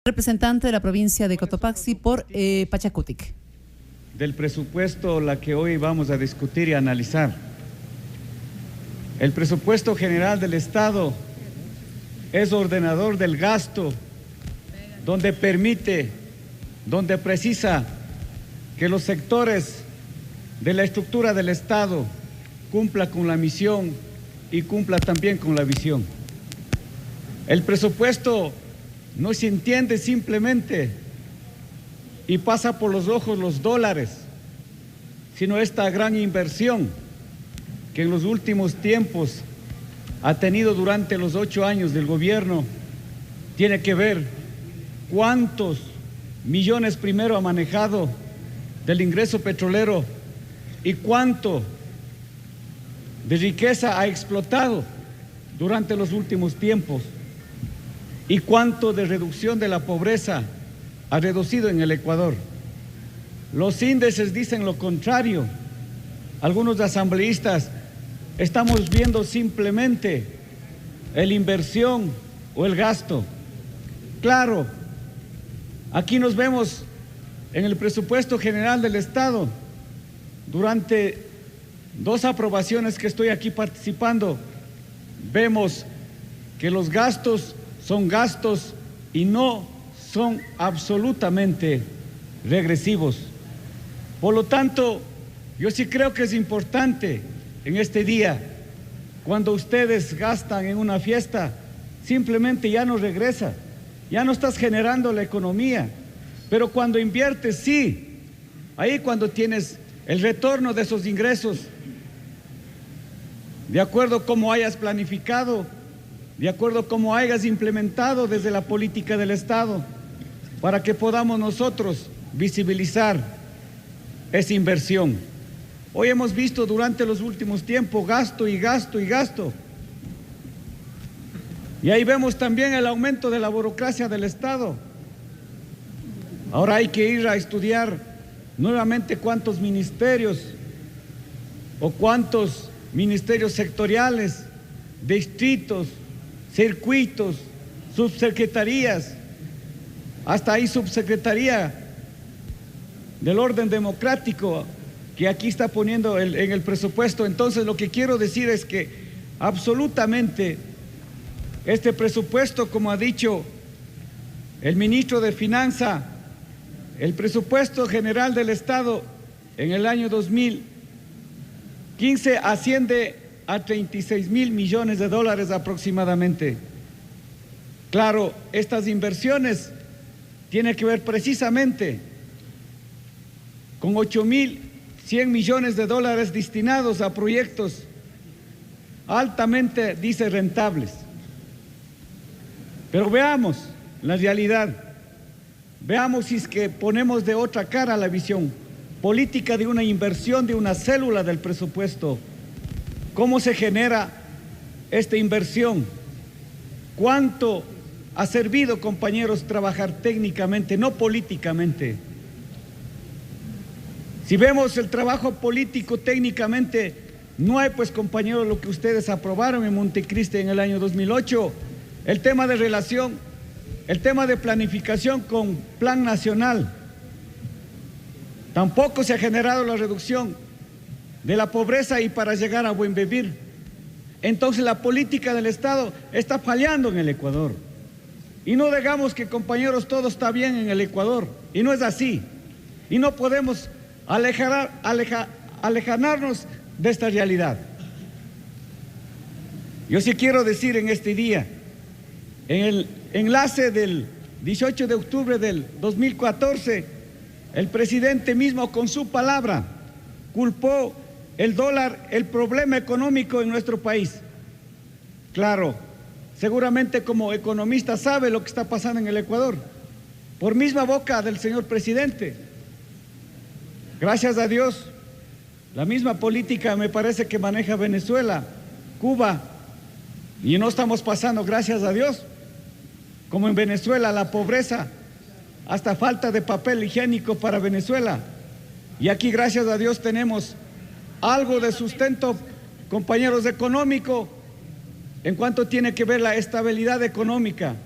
Representante de la provincia de Cotopaxi por Pachacutic. Del presupuesto la que hoy vamos a discutir y analizar. El presupuesto general del Estado es ordenador del gasto, donde permite, donde precisa que los sectores de la estructura del Estado cumpla con la misión y cumpla también con la visión. El presupuesto no se entiende simplemente y pasa por los ojos los dólares, sino esta gran inversión que en los últimos tiempos ha tenido durante los 8 años del gobierno. Tiene que ver cuántos millones primero ha manejado del ingreso petrolero y cuánto de riqueza ha explotado durante los últimos tiempos y cuánto de reducción de la pobreza ha reducido en el Ecuador. Los índices dicen lo contrario. Algunos asambleístas estamos viendo simplemente la inversión o el gasto. Claro, aquí nos vemos en el presupuesto general del Estado. Durante 2 aprobaciones que estoy aquí participando, vemos que los gastos son gastos y no son absolutamente regresivos. Por lo tanto, yo sí creo que es importante en este día, cuando ustedes gastan en una fiesta, simplemente ya no regresa, ya no estás generando la economía, pero cuando inviertes, sí, ahí cuando tienes el retorno de esos ingresos, de acuerdo a cómo hayas planificado, de acuerdo a cómo hayas implementado desde la política del Estado, para que podamos nosotros visibilizar esa inversión. Hoy hemos visto durante los últimos tiempos gasto y gasto y gasto. Y ahí vemos también el aumento de la burocracia del Estado. Ahora hay que ir a estudiar nuevamente cuántos ministerios o cuántos ministerios sectoriales, distritos, circuitos, subsecretarías, hasta ahí subsecretaría del orden democrático que aquí está poniendo en el presupuesto. Entonces lo que quiero decir es que absolutamente este presupuesto, como ha dicho el ministro de Finanzas, el presupuesto general del Estado en el año 2015 asciende a 36.000 millones de dólares aproximadamente. Claro, estas inversiones tienen que ver precisamente con 8.100 millones de dólares destinados a proyectos altamente, dice, rentables. Pero veamos la realidad, veamos si es que ponemos de otra cara la visión política de una inversión de una célula del presupuesto. ¿Cómo se genera esta inversión? ¿Cuánto ha servido, compañeros, trabajar técnicamente, no políticamente? Si vemos el trabajo político técnicamente, no hay, pues, compañeros, lo que ustedes aprobaron en Montecristi en el año 2008, el tema de relación, el tema de planificación con Plan Nacional. Tampoco se ha generado la reducción de la pobreza y para llegar a buen vivir. Entonces la política del Estado está fallando en el Ecuador. Y no digamos que, compañeros, todo está bien en el Ecuador. Y no es así. Y no podemos alejarnos de esta realidad. Yo sí quiero decir en este día, en el enlace del 18 de octubre del 2014, el presidente mismo con su palabra culpó el dólar, el problema económico en nuestro país. Claro, seguramente como economista sabe lo que está pasando en el Ecuador, por misma boca del señor presidente. Gracias a Dios, la misma política me parece que maneja Venezuela, Cuba, y no estamos pasando, gracias a Dios, como en Venezuela, la pobreza, hasta falta de papel higiénico para Venezuela. Y aquí, gracias a Dios, tenemos algo de sustento, compañeros, económico, en cuanto tiene que ver la estabilidad económica,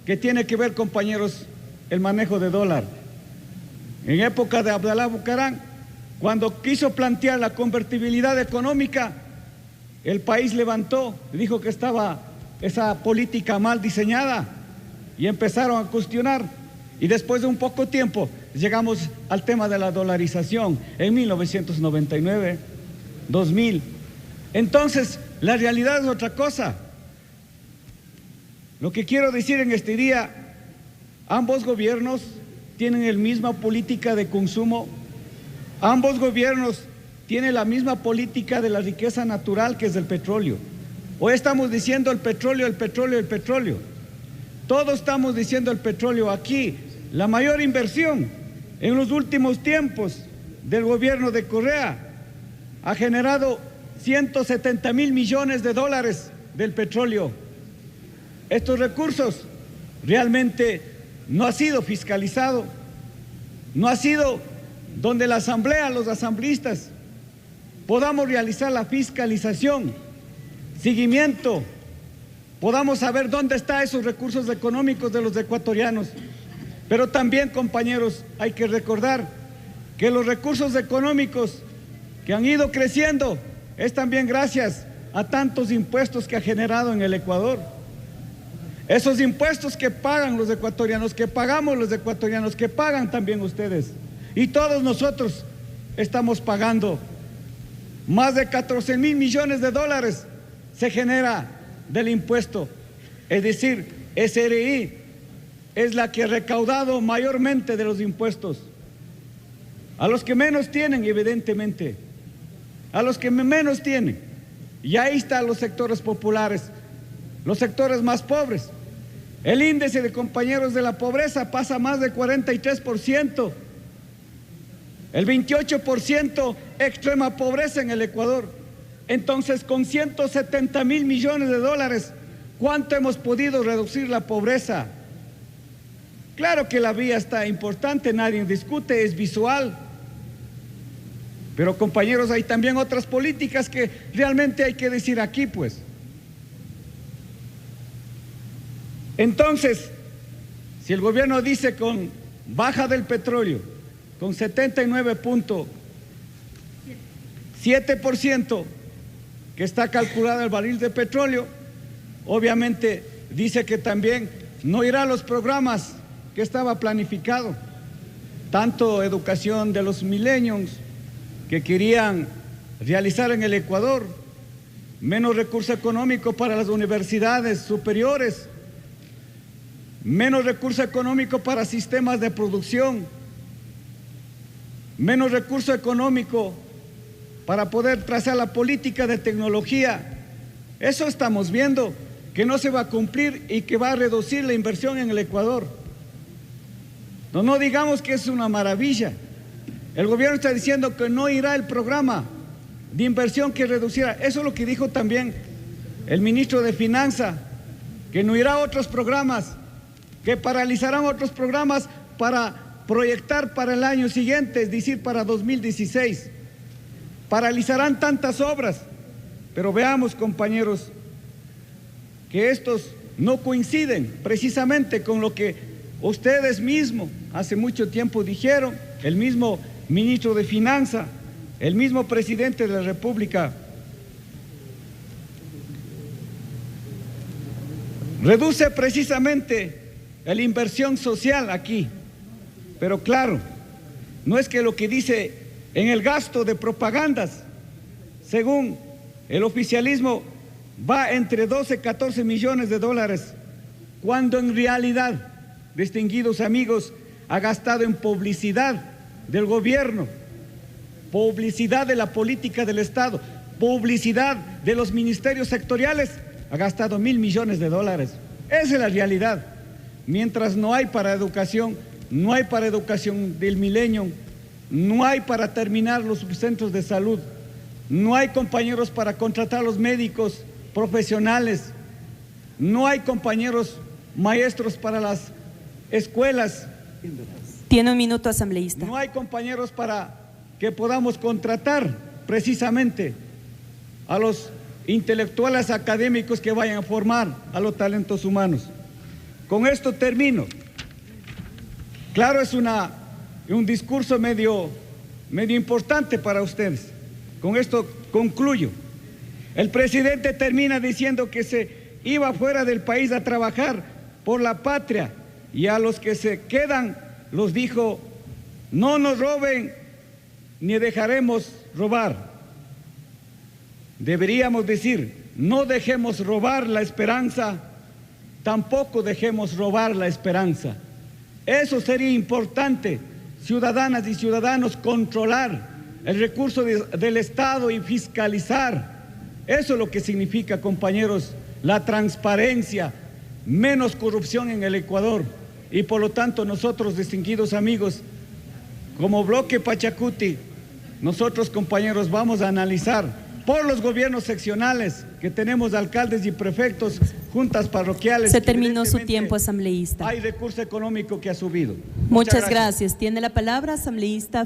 que tiene que ver, compañeros, el manejo de dólar. En época de Abdalá Bucaram, cuando quiso plantear la convertibilidad económica, el país levantó, dijo que estaba esa política mal diseñada y empezaron a cuestionar. Y después de un poco tiempo llegamos al tema de la dolarización en 1999, 2000. Entonces, la realidad es otra cosa. Lo que quiero decir en este día, ambos gobiernos tienen la misma política de consumo, ambos gobiernos tienen la misma política de la riqueza natural que es el petróleo. Hoy estamos diciendo el petróleo, el petróleo, el petróleo. Todos estamos diciendo el petróleo aquí. La mayor inversión en los últimos tiempos del gobierno de Correa ha generado 170.000 millones de dólares del petróleo. Estos recursos realmente no ha sido fiscalizado, no ha sido donde la asamblea, los asambleístas, podamos realizar la fiscalización, seguimiento, podamos saber dónde están esos recursos económicos de los ecuatorianos. Pero también, compañeros, hay que recordar que los recursos económicos que han ido creciendo es también gracias a tantos impuestos que ha generado en el Ecuador. Esos impuestos que pagan los ecuatorianos, que pagamos los ecuatorianos, que pagan también ustedes. Y todos nosotros estamos pagando. Más de 14.000 millones de dólares se genera del impuesto. Es decir, SRI es la que ha recaudado mayormente de los impuestos. A los que menos tienen, evidentemente. A los que menos tienen. Y ahí están los sectores populares, los sectores más pobres. El índice de compañeros de la pobreza pasa más de 43%. El 28% extrema pobreza en el Ecuador. Entonces, con 170.000 millones de dólares, ¿cuánto hemos podido reducir la pobreza? Claro que la vía está importante, nadie discute, es visual. Pero, compañeros, hay también otras políticas que realmente hay que decir aquí, pues. Entonces, si el gobierno dice con baja del petróleo, con 79.7% que está calculado el barril de petróleo, obviamente dice que también no irá a los programas que estaba planificado, tanto educación de los millennials que querían realizar en el Ecuador, menos recurso económico para las universidades superiores, menos recurso económico para sistemas de producción, menos recurso económico para poder trazar la política de tecnología. Eso estamos viendo que no se va a cumplir y que va a reducir la inversión en el Ecuador. No digamos que es una maravilla. El gobierno está diciendo que no irá el programa de inversión que reducirá. Eso es lo que dijo también el ministro de Finanzas, que no irá a otros programas, que paralizarán otros programas para proyectar para el año siguiente, es decir, para 2016. Paralizarán tantas obras, pero veamos, compañeros, que estos no coinciden precisamente con lo que ustedes mismos hace mucho tiempo dijeron, el mismo ministro de Finanzas, el mismo presidente de la República. Reduce precisamente la inversión social aquí, pero claro, no es que lo que dice en el gasto de propagandas, según el oficialismo, va entre 12 y 14 millones de dólares, cuando en realidad, distinguidos amigos, ha gastado en publicidad del gobierno, publicidad de la política del Estado, publicidad de los ministerios sectoriales, ha gastado 1.000 millones de dólares. Esa es la realidad. Mientras no hay para educación, no hay para educación del milenio, no hay para terminar los centros de salud, no hay compañeros para contratar los médicos profesionales, no hay compañeros maestros para las escuelas. Tiene un minuto, asambleísta. No hay compañeros para que podamos contratar precisamente a los intelectuales académicos que vayan a formar a los talentos humanos. Con esto termino. Claro, es un discurso medio importante para ustedes. Con esto concluyo. El presidente termina diciendo que se iba fuera del país a trabajar por la patria, y a los que se quedan los dijo: no nos roben ni dejaremos robar. Deberíamos decir: no dejemos robar la esperanza, tampoco dejemos robar la esperanza. Eso sería importante, ciudadanas y ciudadanos, controlar el recurso del Estado y fiscalizar. Eso es lo que significa, compañeros, la transparencia, menos corrupción en el Ecuador. Y por lo tanto, nosotros, distinguidos amigos, como bloque Pachacuti, nosotros, compañeros, vamos a analizar por los gobiernos seccionales que tenemos, alcaldes y prefectos, juntas parroquiales. Se terminó su tiempo, asambleísta. Hay recurso económico que ha subido. Muchas gracias. Tiene la palabra, asambleísta.